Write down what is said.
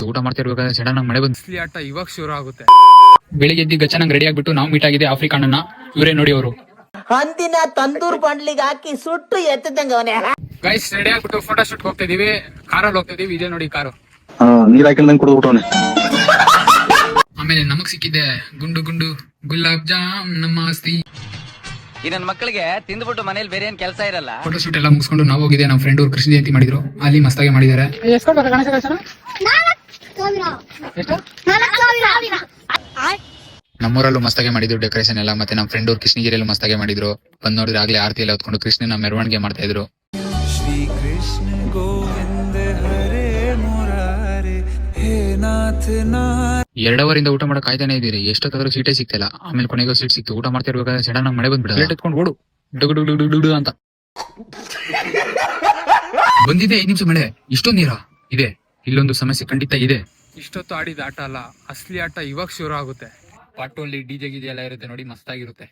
ಊಟ ಮಾಡ್ತಿರ್ಬೇಕಾದ್ರೆ ಸಡನ್ ಆಗಿ ಮಳೆ ಬಂದು ಅಸಲಿ ಆಟ ಇವಾಗ ಶುರು ಆಗುತ್ತೆ. ಬೆಳಿಗ್ಗೆ ಎದ್ದು ಗಚ್ಚನಂಗ್ ರೆಡಿ ಆಗ್ಬಿಟ್ಟು ನಾವು ಮೀಟ್ ಆಗಿದೆ ಆಫ್ರಿಕಾನನ್ನ. ಇವರೇ ನೋಡಿ ಅವರು ಅಂದಿನ ತಂದೂರ್ ಬಂಡ್ಲಿಗೆ ಹಾಕಿ ಸುಟ್ಟು ಎತ್ತದಂಗ ಅವನೇ. ಗೈಸ್ ರೆಡಿ ಆಗ್ಬಿಟ್ಟು ಫೋಟೋ ಶೂಟ್ ಹೋಗ್ತಾ ಇದೀವಿ. ಕಾರಲ್ಲಿ ಹೋಗ್ತಾ ಇದೀವಿ. ಇದೇ ನೋಡಿ ಕಾರು. ನೀರ್ ಹಾಕಿಲ್ಲ ಕುಡಿದ್ಬಿಟ್ಟವನೆ. ಆಮೇಲೆ ನಮಗ್ ಸಿಕ್ಕಿದೆ ಗುಂಡು ಗುಂಡು ಗುಲಾಬ್ ಜಾಮ್ ನಮ್ಮ ಆಸ್ತಿ. ಈ ನನ್ನ ಮಕ್ಕಳಿಗೆ ತಿಂದ್ಬಿಟ್ಟು ಮನೇಲಿ ಬೇರೆ ಏನ್ ಕೆಲಸ ಇರಲ್ಲ. ಫೋಟೋ ಶೂಟ್ ಎಲ್ಲ ಮುಗಿಸ್ಕೊಂಡು ನಾವು ಹೋಗಿದೆ. ನಮ್ಮ ಫ್ರೆಂಡ್ ಅವ್ರು ಕೃಷ್ಣ ಜಯಂತಿ ಮಾಡಿದ್ರು, ಅಲ್ಲಿ ಮಸ್ತಾಗಿ ಮಾಡಿದ್ದಾರೆ. ನಮ್ಮೂರಲ್ಲೂ ಮಸ್ತಾಗೆ ಮಾಡಿದ್ರು ಡೆಕೋರೇಷನ್ ಎಲ್ಲ. ಮತ್ತೆ ನಮ್ಮ ಫ್ರೆಂಡ್ ಅವ್ರು ಕೃಷ್ಣಗಿರಿಯಲ್ಲೂ ಮಸ್ತಾಗೆ ಮಾಡಿದ್ರು. ಬಂದ್ ನೋಡಿದ್ರೆ ಆಗ್ಲೇ ಆರತಿ ಎಲ್ಲ ಹೊತ್ಕೊಂಡು ಕೃಷ್ಣನ ಮೆರವಣಿಗೆ ಮಾಡ್ತಾ ಇದ್ರು. ಶ್ರೀ ಕೃಷ್ಣ ಗೋವಿಂದ ಹರೇ ಮುರಾರೇ ಹೇ ನಾಥ ನಾಥ. 2 ಅವರಿಂದ ಊಟ ಮಾಡಕ್ ಕಾಯ್ತಾನೆ ಇದೀರಿ. ಎಷ್ಟೊತ್ತಾದ್ರೂ ಸೀಟೇ ಸಿಗ್ತಿಲ್ಲ. ಆಮೇಲೆ ಕೊನೆಗೂ ಸೀಟ್ ಸಿಕ್ತು. ಊಟ ಮಾಡ್ತಿರ್ಬೇಕಾದ್ರೆ ಸಡನ್ ಆಗಿ ಮಳೆ ಬಂದ್ಬಿಡ. ಪ್ಲೇಟ್ ಎತ್ಕೊಂಡು ಓಡು ಡುಗು ಡುಗು ಡುಗು ಡುಗು ಅಂತ ಬಂದಿದೆ. 5 ನಿಮಿಷ ಮಳೆ. ಇಷ್ಟೊಂದು ನೀರಾ ಇದೆ. ಇಲ್ಲೊಂದು ಸಮಸ್ಯೆ ಖಂಡಿತ ಇದೆ. ಇಷ್ಟೊತ್ತು ಆಡಿದ ಆಟ ಅಲ್ಲ, ಅಸಲಿ ಆಟ ಇವಾಗ ಶುರು ಆಗುತ್ತೆ. ಪಾಟು ಅಲ್ಲಿ ಡಿಜೆ ಗೀಜೆ ಎಲ್ಲ ಇರುತ್ತೆ ನೋಡಿ, ಮಸ್ತಾಗಿರುತ್ತೆ.